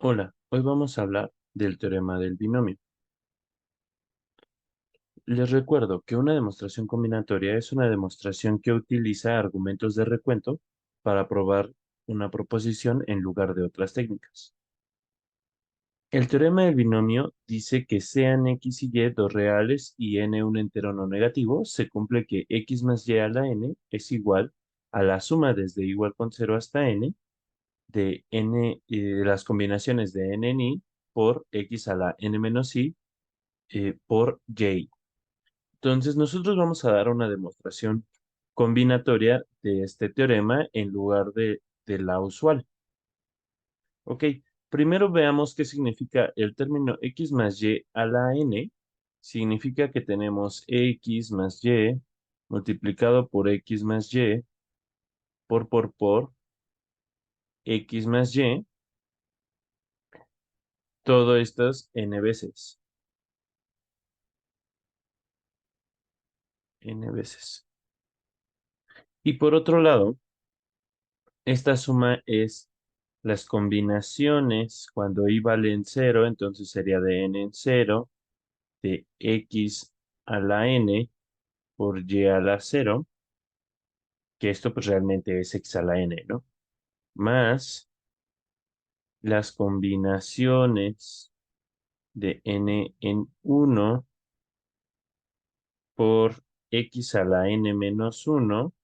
Hola, hoy vamos a hablar del teorema del binomio. Les recuerdo que una demostración combinatoria es una demostración que utiliza argumentos de recuento para probar una proposición en lugar de otras técnicas. El teorema del binomio dice que sean x y y dos reales y n un entero no negativo, se cumple que x más y a la n es igual a la suma desde igual con 0 hasta n de n, las combinaciones de n en i por x a la n menos i por y. Entonces, nosotros vamos a dar una demostración combinatoria de este teorema en lugar de la usual. Ok, primero veamos qué significa el término x más y a la n. Significa que tenemos x más y multiplicado por x más y por x más y, todo esto es n veces, n veces. Y por otro lado, esta suma es las combinaciones cuando i vale en cero, entonces sería de n en cero, de x a la n por y a la cero, que esto pues realmente es x a la n, ¿no? Más las combinaciones de n en uno por x a la n menos uno,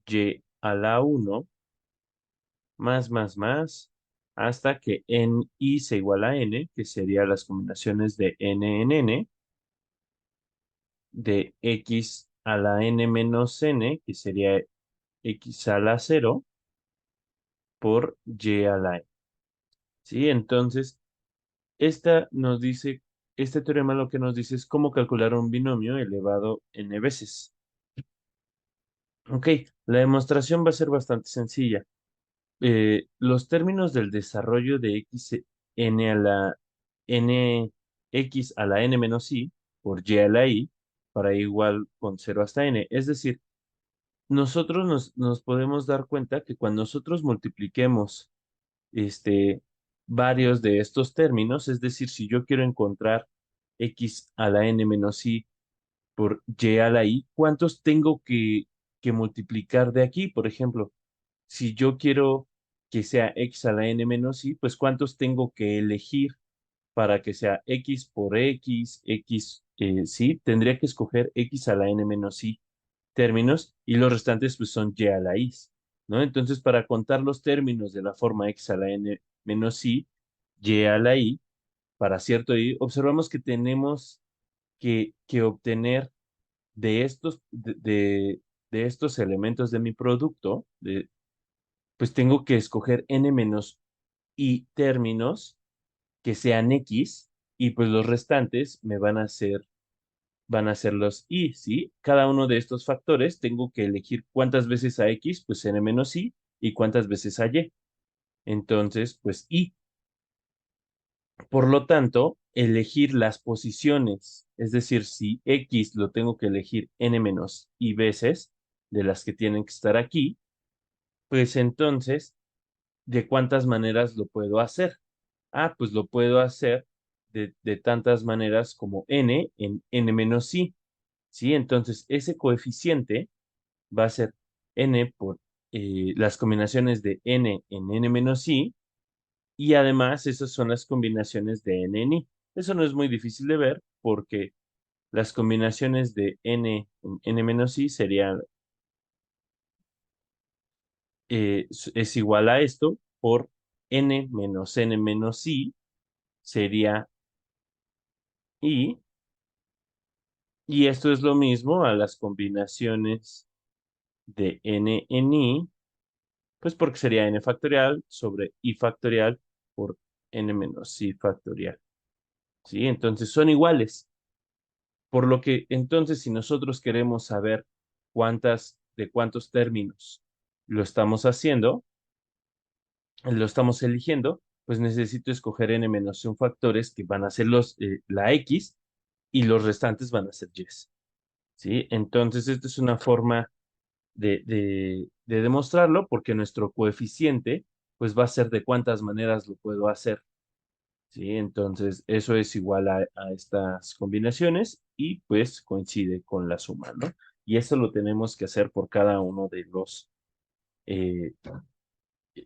y a la uno, más, hasta que en i se iguala a n, que serían las combinaciones de n en n, de x a la n menos n, que sería x a la cero, por y a la n. ¿Sí? Entonces, esta nos dice, este teorema lo que nos dice es cómo calcular un binomio elevado n veces. Ok, la demostración va a ser bastante sencilla. Los términos del desarrollo de n a la n, x a la n menos i por y a la i para igual con 0 hasta n. Es decir, nosotros nos podemos dar cuenta que cuando nosotros multipliquemos este, varios de estos términos, es decir, si yo quiero encontrar x a la n menos i por y a la i, ¿cuántos tengo que multiplicar de aquí? Por ejemplo, si yo quiero que sea x a la n menos i, pues ¿cuántos tengo que elegir para que sea x por x, sí? Tendría que escoger x a la n menos i términos y los restantes pues son y a la i, ¿no? Entonces, para contar los términos de la forma x a la n menos i, y a la i, para cierto i, observamos que tenemos que obtener de de estos elementos de mi producto, pues tengo que escoger n menos i términos que sean x y pues los restantes me van a ser los i, ¿sí? Cada uno de estos factores tengo que elegir cuántas veces a x, pues n menos i, y cuántas veces a y. Entonces, pues i. Por lo tanto, elegir las posiciones, es decir, si x lo tengo que elegir n menos i veces de las que tienen que estar aquí, pues entonces, ¿de cuántas maneras lo puedo hacer? Ah, pues lo puedo hacer de tantas maneras como n en n menos i, ¿sí? Entonces, ese coeficiente va a ser n por las combinaciones de n en n menos i, y además esas son las combinaciones de n en i. Eso no es muy difícil de ver porque las combinaciones de n en n menos i serían, es igual a esto por n menos i sería i, y esto es lo mismo a las combinaciones de n en i, pues porque sería n factorial sobre i factorial por n menos i factorial. ¿Sí? Entonces son iguales. Por lo que entonces si nosotros queremos saber de cuántos términos lo estamos haciendo, lo estamos eligiendo, pues necesito escoger n menos un factores que van a ser la x y los restantes van a ser y. ¿Sí? Entonces esta es una forma de demostrarlo porque nuestro coeficiente pues va a ser de cuántas maneras lo puedo hacer. ¿Sí? Entonces, eso es igual a estas combinaciones y pues coincide con la suma, ¿no? Y eso lo tenemos que hacer por cada uno de los eh,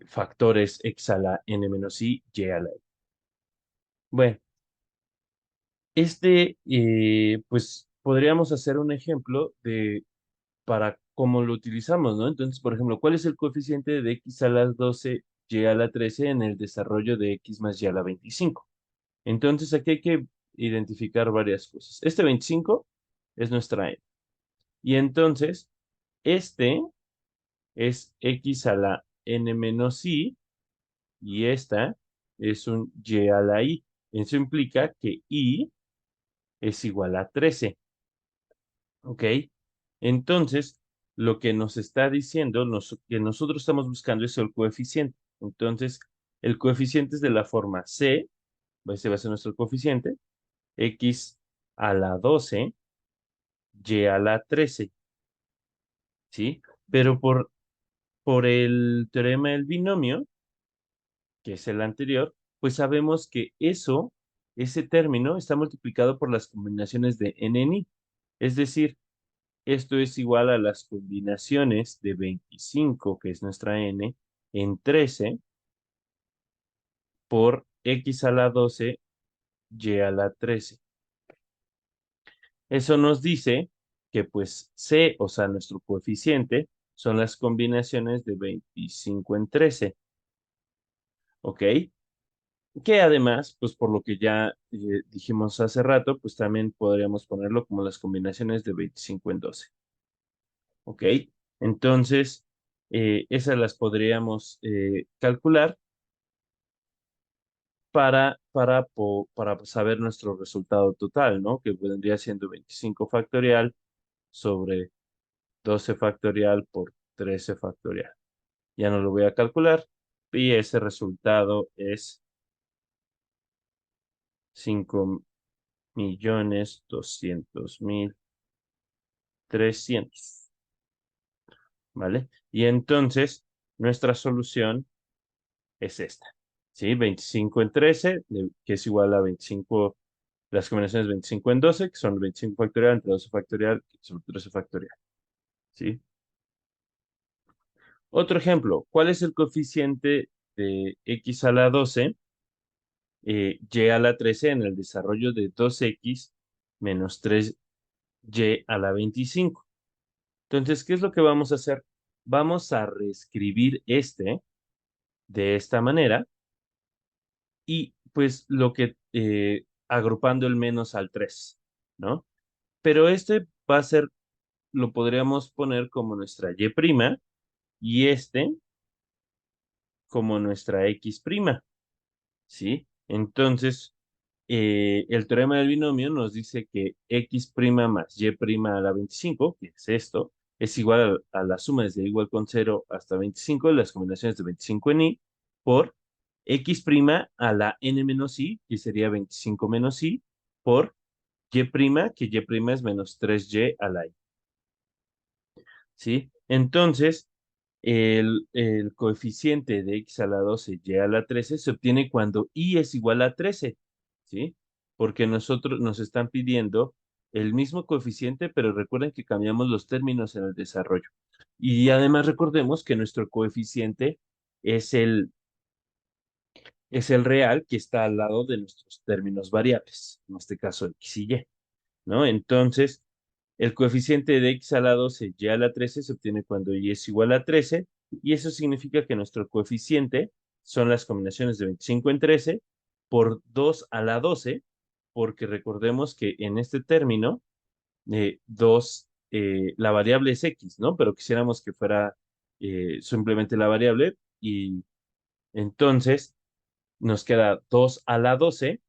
factores x a la n menos i, y a la i. Bueno, pues podríamos hacer un ejemplo de para cómo lo utilizamos, ¿no? Entonces, por ejemplo, ¿cuál es el coeficiente de x a la 12 y a la 13 en el desarrollo de x más y a la 25? Entonces, aquí hay que identificar varias cosas. Este 25 es nuestra n. Y entonces, este es x a la n menos i y esta es un y a la i. Eso implica que i es igual a 13. ¿Ok? Entonces, lo que nos está diciendo, que nosotros estamos buscando es el coeficiente. Entonces, el coeficiente es de la forma c, ese va a ser nuestro coeficiente, x a la 12 y a la 13, ¿sí? Pero por el teorema del binomio, que es el anterior, pues sabemos que ese término está multiplicado por las combinaciones de n en i. Es decir, esto es igual a las combinaciones de 25, que es nuestra n, en 13 por x a la 12 y a la 13. Eso nos dice que pues c, o sea, nuestro coeficiente, son las combinaciones de 25 en 13, ¿ok? Que además, pues por lo que ya dijimos hace rato, pues también podríamos ponerlo como las combinaciones de 25 en 12, ¿ok? Entonces, esas las podríamos calcular para saber nuestro resultado total, ¿no? Que vendría siendo 25 factorial sobre 12 factorial por 13 factorial. Ya no lo voy a calcular y ese resultado es 5.200.300, ¿vale? Y entonces nuestra solución es esta, ¿sí? 25 en 13, que es igual a 25, las combinaciones 25 en 12, que son 25 factorial entre 12 factorial sobre 13 factorial, ¿sí? Otro ejemplo, ¿cuál es el coeficiente de x a la 12 y a la 13 en el desarrollo de 2x menos 3y a la 25? Entonces, ¿qué es lo que vamos a hacer? Vamos a reescribir de esta manera y pues agrupando el menos al 3, ¿no? Pero este va a ser, lo podríamos poner como nuestra y prima y este como nuestra x prima, ¿sí? Entonces, el teorema del binomio nos dice que x prima más y prima a la 25, que es esto, es igual a la suma desde igual con 0 hasta 25 de las combinaciones de 25 en i por x prima a la n menos i, que sería 25 menos i, por y prima, que y prima es menos 3y a la i, ¿sí? Entonces, el coeficiente de x a la 12 y a la 13 se obtiene cuando i es igual a 13, ¿sí? Porque nosotros nos están pidiendo el mismo coeficiente, pero recuerden que cambiamos los términos en el desarrollo. Y además recordemos que nuestro coeficiente es es el real que está al lado de nuestros términos variables, en este caso x y y, ¿no? Entonces, el coeficiente de x a la 12 y a la 13 se obtiene cuando y es igual a 13, y eso significa que nuestro coeficiente son las combinaciones de 25 en 13 por 2 a la 12, porque recordemos que en este término, 2, la variable es x, ¿no? Pero quisiéramos que fuera simplemente la variable, y entonces nos queda 2 a la 12,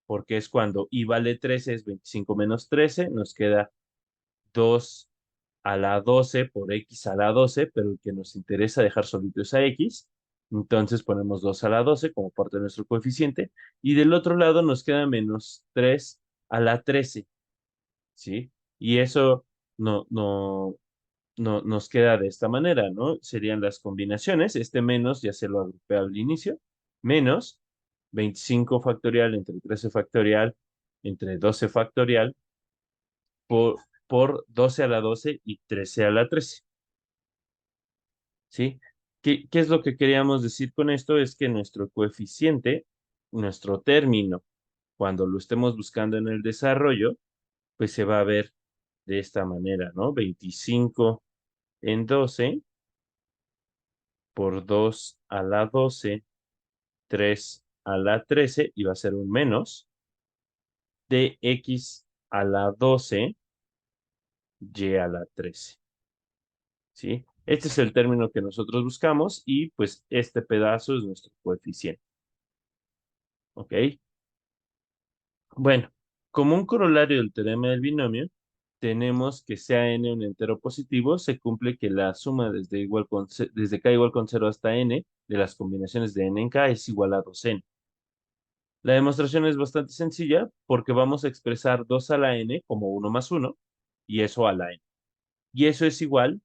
porque es cuando i vale 13, es 25 menos 13, nos queda 2 a la 12 por x a la 12, pero el que nos interesa dejar solito es a x. Entonces ponemos 2 a la 12 como parte de nuestro coeficiente. Y del otro lado nos queda menos 3 a la 13, ¿sí? Y eso no no, nos queda de esta manera, ¿no? Serían las combinaciones, este menos ya se lo agrupé al inicio, menos 25 factorial entre 13 factorial entre 12 factorial por, por 12 a la 12 y 13 a la 13, ¿sí? ¿Qué es lo que queríamos decir con esto? Es que nuestro coeficiente, nuestro término, cuando lo estemos buscando en el desarrollo, pues se va a ver de esta manera, ¿no? 25 en 12 por 2 a la 12, 3 a la 13, y va a ser un menos de x a la 12, y a la 13, ¿sí? Este es el término que nosotros buscamos y pues este pedazo es nuestro coeficiente, ¿ok? Bueno, como un corolario del teorema del binomio, tenemos que sea n un entero positivo, se cumple que la suma desde k igual con 0 hasta n de las combinaciones de n en k es igual a 2n. La demostración es bastante sencilla porque vamos a expresar 2 a la n como 1 más 1 y eso a la n. Y eso es igual,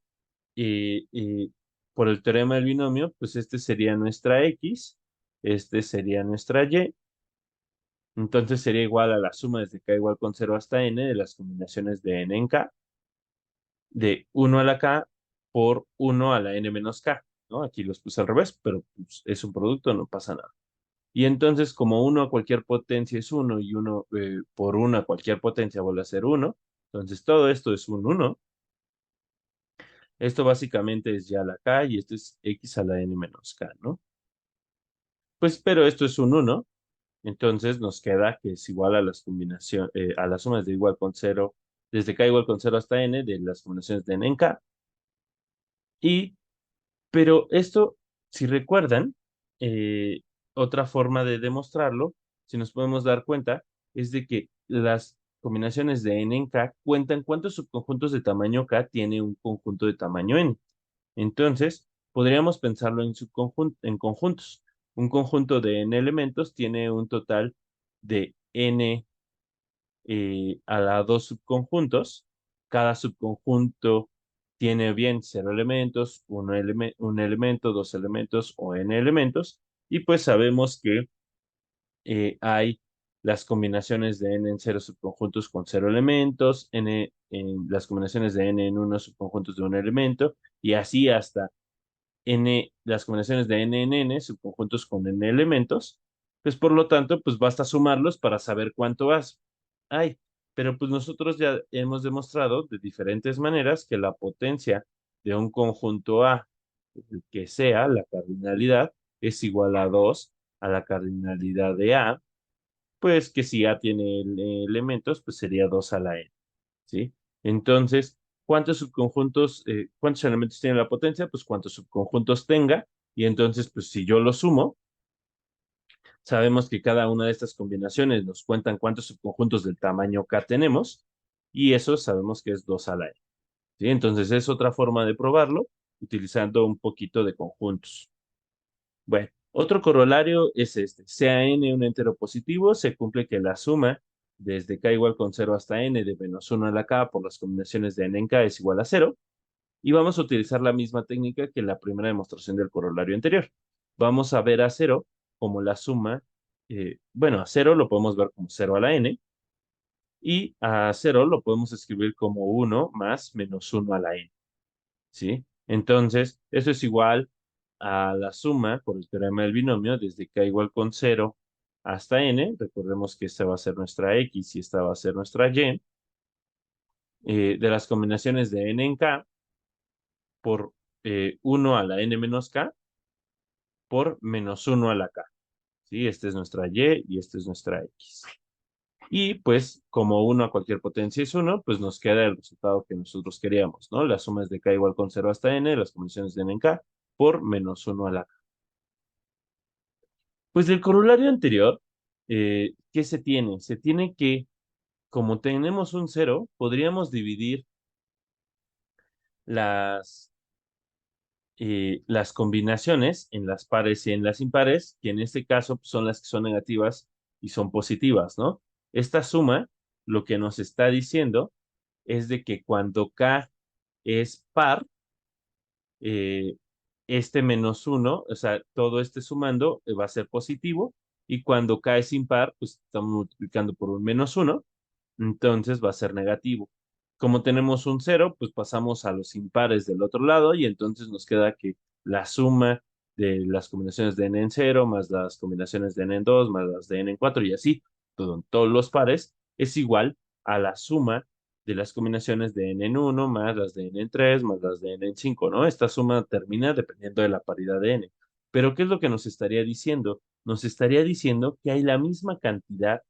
eh, eh, por el teorema del binomio, pues este sería nuestra x, este sería nuestra y, entonces sería igual a la suma desde k igual con 0 hasta n de las combinaciones de n en k, de 1 a la k por 1 a la n menos k, ¿no? Aquí los puse al revés, pero pues, es un producto, no pasa nada. Y entonces, como 1 a cualquier potencia es 1 y 1 por 1 a cualquier potencia vuelve a ser 1, entonces todo esto es un 1. Esto básicamente es ya la k y esto es x a la n menos k, ¿no? Pues, pero esto es un 1, entonces nos queda que es igual a las combinaciones, a las sumas de igual con 0, desde k igual con 0 hasta n de las combinaciones de n en k. Y, pero esto, si recuerdan, eh, otra forma de demostrarlo, si nos podemos dar cuenta, es de que las combinaciones de n en k cuentan cuántos subconjuntos de tamaño k tiene un conjunto de tamaño n. Entonces, podríamos pensarlo en conjuntos. Un conjunto de n elementos tiene un total de n a la dos subconjuntos. Cada subconjunto tiene bien 0 elementos, un elemento, dos elementos o n elementos. Y pues sabemos que hay las combinaciones de n en 0 subconjuntos con 0 elementos, en las combinaciones de n en 1 subconjuntos de un elemento, y así hasta las combinaciones de n en n, subconjuntos con n elementos, pues por lo tanto, pues basta sumarlos para saber cuánto hay. Pero pues nosotros ya hemos demostrado de diferentes maneras que la potencia de un conjunto A, el que sea la cardinalidad, es igual a 2 a la cardinalidad de A, pues que si A tiene elementos, pues sería 2 a la n, ¿sí? Entonces, ¿cuántos subconjuntos, cuántos elementos tiene la potencia? Pues cuántos subconjuntos tenga, y entonces, pues si yo lo sumo, sabemos que cada una de estas combinaciones nos cuentan cuántos subconjuntos del tamaño k tenemos, y eso sabemos que es 2 a la n, ¿sí? Entonces, es otra forma de probarlo, utilizando un poquito de conjuntos. Bueno, otro corolario es este. Sea n un entero positivo, se cumple que la suma desde k igual con 0 hasta n de menos 1 a la k por las combinaciones de n en k es igual a 0. Y vamos a utilizar la misma técnica que la primera demostración del corolario anterior. Vamos a ver a 0 como la suma, bueno, a 0 lo podemos ver como 0 a la n, y a 0 lo podemos escribir como 1 más menos 1 a la n, ¿sí? Entonces, eso es igual a la suma por el teorema del binomio desde k igual con 0 hasta n. Recordemos que esta va a ser nuestra x y esta va a ser nuestra y, de las combinaciones de n en k por 1 a la n menos k por menos 1 a la k, ¿sí? Esta es nuestra y esta es nuestra x. Y pues, como 1 a cualquier potencia es 1, pues nos queda el resultado que nosotros queríamos, ¿no? La suma es de k igual con 0 hasta n, las combinaciones de n en k, por menos 1 a la k. Pues del corolario anterior, ¿qué se tiene? Se tiene que, como tenemos un cero, podríamos dividir las, las combinaciones en las pares y en las impares, que en este caso pues, son las que son negativas y son positivas, ¿no? Esta suma lo que nos está diciendo es de que cuando k es par, eh, este menos uno, o sea, todo este sumando va a ser positivo, y cuando cae sin par, pues estamos multiplicando por un menos uno, entonces va a ser negativo. Como tenemos un cero, pues pasamos a los impares del otro lado y entonces nos queda que la suma de las combinaciones de n en cero más las combinaciones de n en 2 más las de n en 4 y así, todos los pares, es igual a la suma de las combinaciones de n en uno más las de n en 3 más las de n en 5, ¿no? Esta suma termina dependiendo de la paridad de n. Pero ¿qué es lo que nos estaría diciendo? Nos estaría diciendo que hay la misma cantidad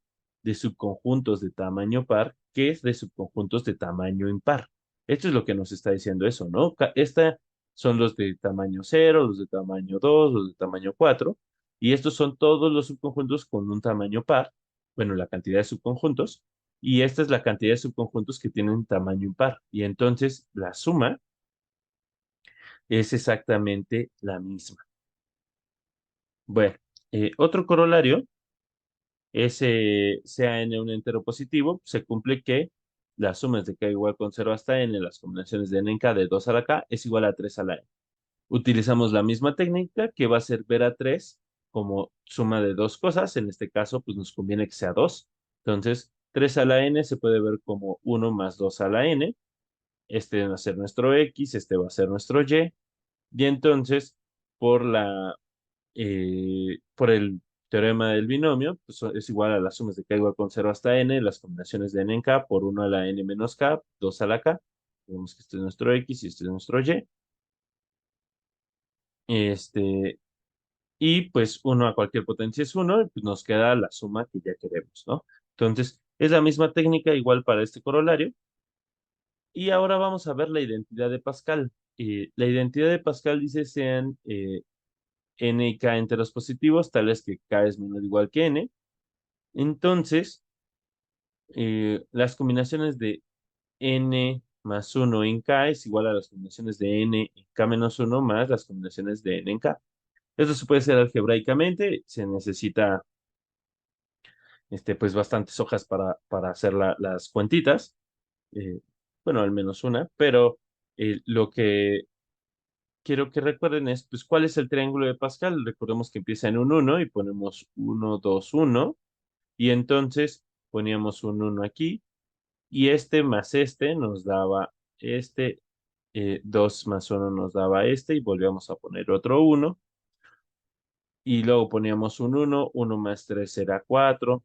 de subconjuntos de tamaño par que es de subconjuntos de tamaño impar. Esto es lo que nos está diciendo eso, ¿no? Esta son los de tamaño cero, los de tamaño 2, los de tamaño 4, y estos son todos los subconjuntos con un tamaño par, bueno, la cantidad de subconjuntos, y esta es la cantidad de subconjuntos que tienen tamaño impar. Y entonces la suma es exactamente la misma. Bueno, otro corolario es, sea n un entero positivo, se cumple que la suma es de k igual con 0 hasta n, las combinaciones de n en k de 2 a la k es igual a 3 a la n. Utilizamos la misma técnica que va a ser ver a 3 como suma de dos cosas. En este caso, pues nos conviene que sea 2. Entonces, 3 a la n se puede ver como 1 más 2 a la n. Este va a ser nuestro x, este va a ser nuestro y. Y entonces, por por el teorema del binomio, pues es igual a las sumas de k igual con 0 hasta n, las combinaciones de n en k por 1 a la n menos k, 2 a la k. Vemos que este es nuestro x y este es nuestro y. Este, y pues 1 a cualquier potencia es 1, y pues nos queda la suma que ya queremos, ¿no? Entonces, es la misma técnica igual para este corolario. Y ahora vamos a ver la identidad de Pascal. La identidad de Pascal dice sean n y k enteros positivos, tales que k es menor o igual que n. Entonces, las combinaciones de n más 1 en k es igual a las combinaciones de n en k menos 1 más las combinaciones de n en k. Esto se puede hacer algebraicamente, se necesita pues bastantes hojas para hacer las cuentitas, eh, bueno, al menos una, pero lo que quiero que recuerden es, pues, ¿cuál es el triángulo de Pascal? Recordemos que empieza en un uno y ponemos uno 2 1 y entonces poníamos un uno aquí, y este más este nos daba este, 2 más uno nos daba este, y volvíamos a poner otro uno, y luego poníamos un uno más 3 era 4,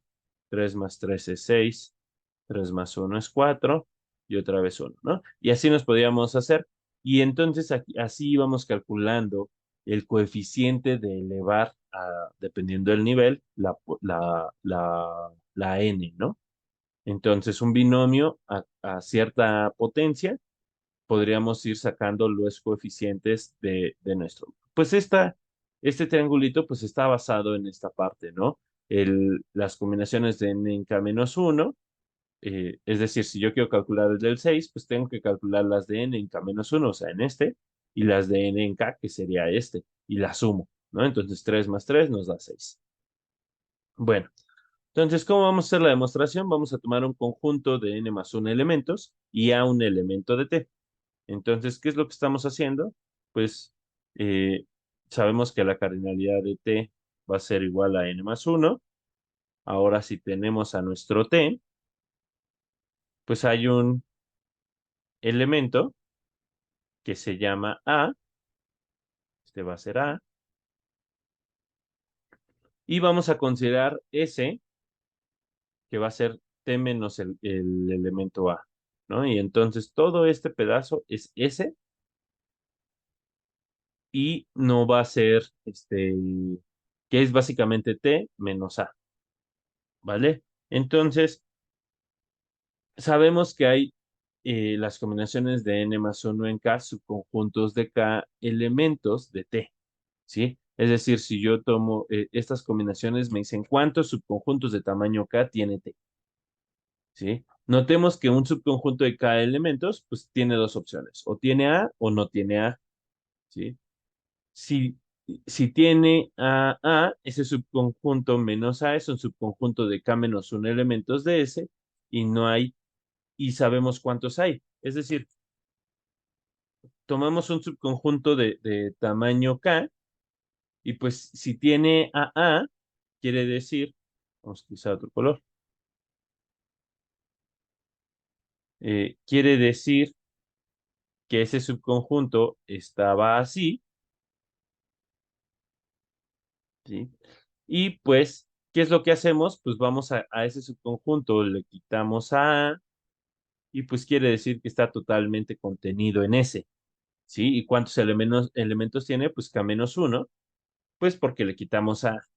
3 más 3 es 6, 3 más uno es 4, y otra vez uno, ¿no? Y así nos podíamos hacer. Y entonces así íbamos calculando el coeficiente de elevar, dependiendo del nivel, la n, ¿no? Entonces, un binomio a cierta potencia, podríamos ir sacando los coeficientes de nuestro. Pues este triangulito pues está basado en esta parte, ¿no? Las combinaciones de n en k menos 1, es decir, si yo quiero calcular el del 6, pues tengo que calcular las de n en k menos 1, o sea, en este, y las de n en k, que sería este, y la sumo, ¿no? Entonces 3 más 3 nos da 6. Bueno, entonces, ¿cómo vamos a hacer la demostración? Vamos a tomar un conjunto de n más 1 elementos y a un elemento de t. Entonces, ¿qué es lo que estamos haciendo? Pues eh, sabemos que la cardinalidad de t va a ser igual a n más 1. Ahora, si tenemos a nuestro t, pues hay un elemento que se llama a, este va a ser a, y vamos a considerar s, que va a ser t menos el elemento a, ¿no? Y entonces todo este pedazo es s, y no va a ser, que es básicamente t menos a, ¿vale? Entonces, sabemos que hay las combinaciones de n más 1 en k, subconjuntos de k elementos de t, ¿sí? Es decir, si yo tomo estas combinaciones, me dicen cuántos subconjuntos de tamaño k tiene t, ¿sí? Notemos que un subconjunto de k elementos, pues tiene dos opciones, o tiene a o no tiene a, ¿sí? Si, si tiene a, ese subconjunto menos a es un subconjunto de k menos 1 elementos de S, y no hay, y sabemos cuántos hay. Es decir, tomamos un subconjunto de tamaño K y pues si tiene a quiere decir, vamos a utilizar otro color, quiere decir que ese subconjunto estaba así, ¿sí? Y pues, ¿qué es lo que hacemos? Pues vamos a ese subconjunto, le quitamos a y pues quiere decir que está totalmente contenido en ese, ¿sí? ¿Y cuántos elementos tiene? Pues K menos uno, pues porque le quitamos a.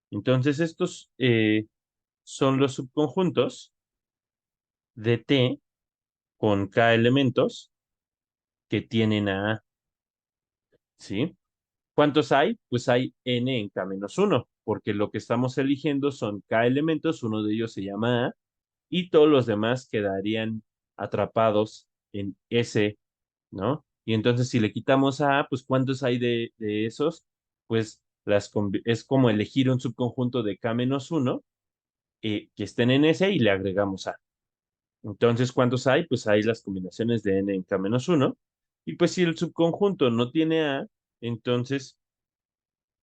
Entonces, estos son los subconjuntos de T con K elementos que tienen a, ¿sí? ¿Cuántos hay? Pues hay n en k menos uno, porque lo que estamos eligiendo son k elementos, uno de ellos se llama a, y todos los demás quedarían atrapados en S, ¿no? Y entonces si le quitamos a, pues ¿cuántos hay de esos? Pues es como elegir un subconjunto de k menos uno que estén en S y le agregamos a. Entonces, ¿cuántos hay? Pues hay las combinaciones de n en k menos uno. Y pues si el subconjunto no tiene a, entonces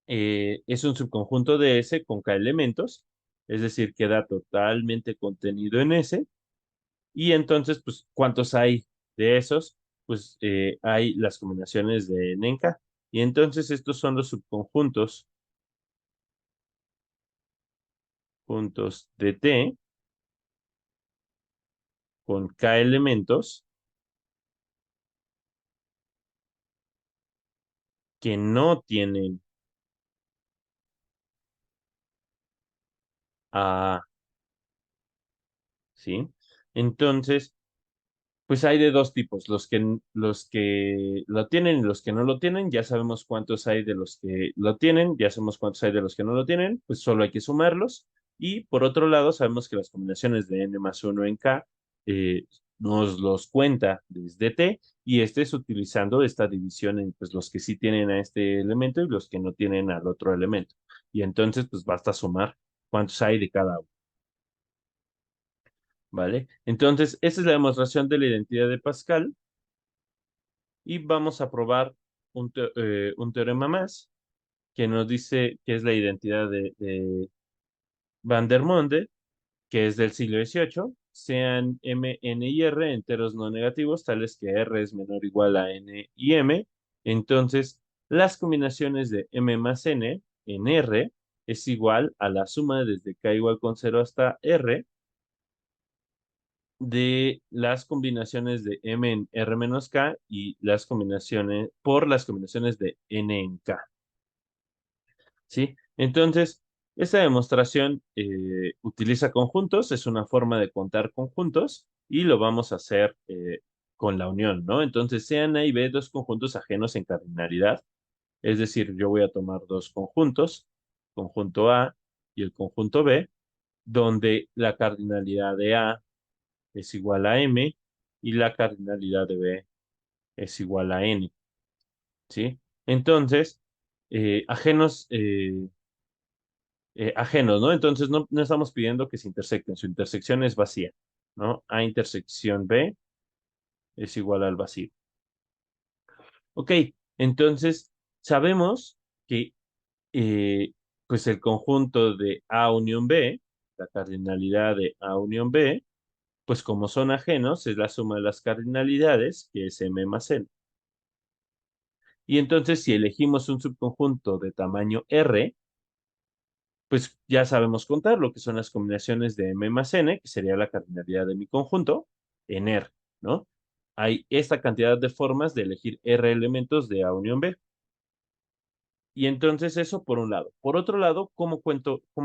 es un subconjunto de S con K elementos, es decir, queda totalmente contenido en S. Y entonces, pues, ¿cuántos hay de esos? Pues hay las combinaciones de N en K. Y entonces estos son los subconjuntos juntos de T con K elementos que no tienen A, ¿sí? Entonces, pues hay de dos tipos, los que lo tienen y los que no lo tienen, ya sabemos cuántos hay de los que lo tienen, ya sabemos cuántos hay de los que no lo tienen, pues solo hay que sumarlos. Y por otro lado, sabemos que las combinaciones de n más uno en k nos los cuenta desde t, y este es utilizando esta división en pues, los que sí tienen a este elemento y los que no tienen al otro elemento. Y entonces, pues basta sumar cuántos hay de cada uno. ¿Vale? Entonces, esa es la demostración de la identidad de Pascal y vamos a probar un teorema más que nos dice que es la identidad de Van der Monde, que es del siglo XVIII, sean M, N y R enteros no negativos, tales que R es menor o igual a N y M. Entonces, las combinaciones de M más N en R es igual a la suma desde K igual con cero hasta R de las combinaciones de M en R menos K y las combinaciones por las combinaciones de N en K, ¿sí? Entonces, esta demostración utiliza conjuntos, es una forma de contar conjuntos y lo vamos a hacer con la unión, ¿no? Entonces, sean A y B dos conjuntos ajenos en cardinalidad, es decir, yo voy a tomar dos conjuntos, conjunto A y el conjunto B, donde la cardinalidad de A es igual a M y la cardinalidad de B es igual a N, ¿sí? Entonces, ajenos, ¿no? Entonces no estamos pidiendo que se intersecten, su intersección es vacía, ¿no? A intersección B es igual al vacío. Ok, entonces sabemos que eh, pues el conjunto de A unión B, la cardinalidad de A unión B, pues como son ajenos, es la suma de las cardinalidades, que es M más N. Y entonces, si elegimos un subconjunto de tamaño R, pues ya sabemos contar lo que son las combinaciones de M más N, que sería la cardinalidad de mi conjunto, en R, ¿no? Hay esta cantidad de formas de elegir R elementos de A unión B. Y entonces eso por un lado. Por otro lado, cómo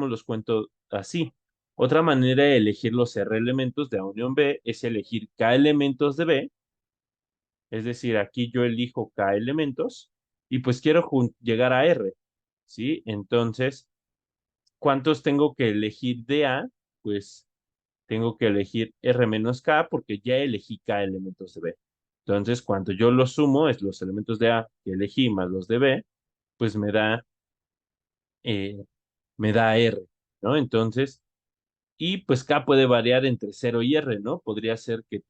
los cuento así? Otra manera de elegir los R elementos de A unión B es elegir K elementos de B. Es decir, aquí yo elijo K elementos y pues quiero llegar a R, ¿sí? Entonces, ¿cuántos tengo que elegir de A? Pues tengo que elegir R menos K porque ya elegí K elementos de B. Entonces, cuando yo los sumo, es los elementos de A que elegí más los de B, pues eh, me da R, ¿no? Entonces, Y pues K puede variar entre cero y R, ¿no? Podría ser que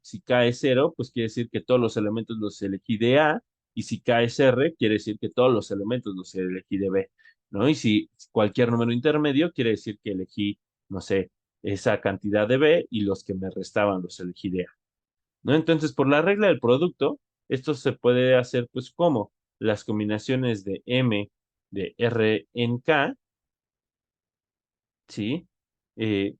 si K es cero, pues quiere decir que todos los elementos los elegí de A, y si K es R, quiere decir que todos los elementos los elegí de B, ¿no? Y si cualquier número intermedio, quiere decir que elegí, no sé, esa cantidad de B y los que me restaban los elegí de A, ¿no? Entonces, por la regla del producto, esto se puede hacer pues como las combinaciones de M de R en K, ¿sí? Eh,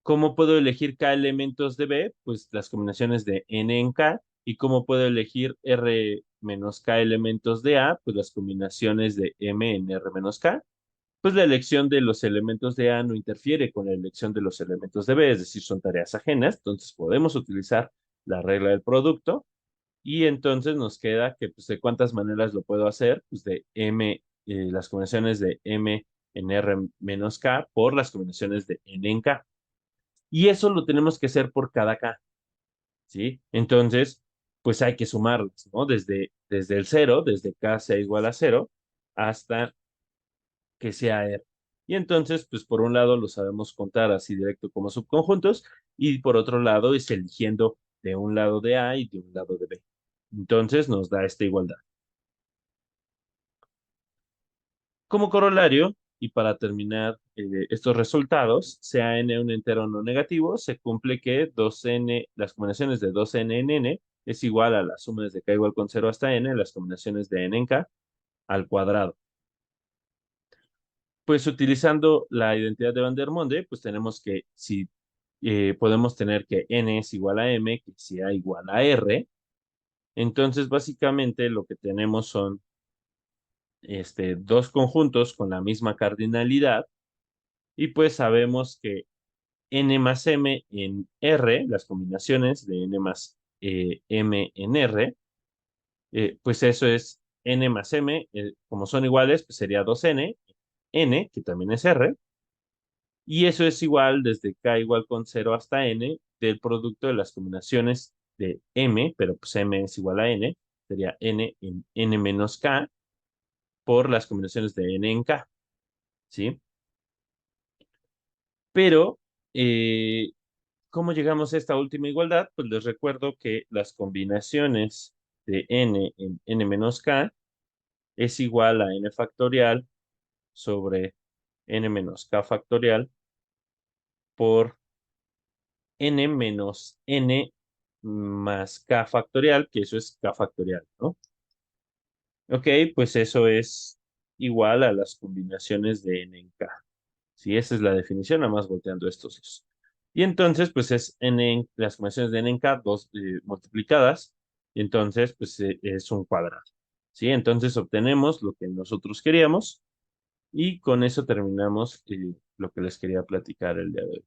¿Cómo puedo elegir K elementos de B? Pues las combinaciones de N en K. ¿Y cómo puedo elegir R menos K elementos de A? Pues las combinaciones de M en R menos K. Pues la elección de los elementos de A no interfiere con la elección de los elementos de B, es decir, son tareas ajenas. Entonces podemos utilizar la regla del producto y entonces nos queda que, pues, ¿de cuántas maneras lo puedo hacer? Pues de las combinaciones de M en R menos K por las combinaciones de N en K. Y eso lo tenemos que hacer por cada K, ¿sí? Entonces, pues hay que sumarlas, ¿no? Desde el cero, desde K sea igual a cero, hasta que sea R. Y entonces, pues por un lado lo sabemos contar así directo como subconjuntos, y por otro lado es eligiendo de un lado de A y de un lado de B. Entonces nos da esta igualdad. Como corolario, y para terminar estos resultados, sea n un entero no negativo, se cumple que 2n, las combinaciones de 2n en n es igual a las sumas de k igual con 0 hasta n, las combinaciones de n en k al cuadrado. Pues utilizando la identidad de Van der Monde, pues tenemos que si podemos tener que n es igual a m, que sea igual a r. Entonces, básicamente lo que tenemos son dos conjuntos con la misma cardinalidad. Y pues sabemos que n más m en R, las combinaciones de n más m en R, pues eso es n más m, como son iguales, pues sería 2n, n, que también es R, y eso es igual desde k igual con 0 hasta n del producto de las combinaciones de m, pero pues m es igual a n, sería n en n menos k por las combinaciones de n en k, ¿sí? Pero, ¿cómo llegamos a esta última igualdad? Pues les recuerdo que las combinaciones de n en n menos k es igual a n factorial sobre n menos k factorial por n menos n más k factorial, que eso es k factorial, ¿no? Ok, pues eso es igual a las combinaciones de n en k. Sí, esa es la definición, nada más volteando estos dos. Y entonces, pues es las combinaciones de n en k, dos multiplicadas, y entonces, pues es un cuadrado. ¿Sí? Entonces obtenemos lo que nosotros queríamos, y con eso terminamos lo que les quería platicar el día de hoy.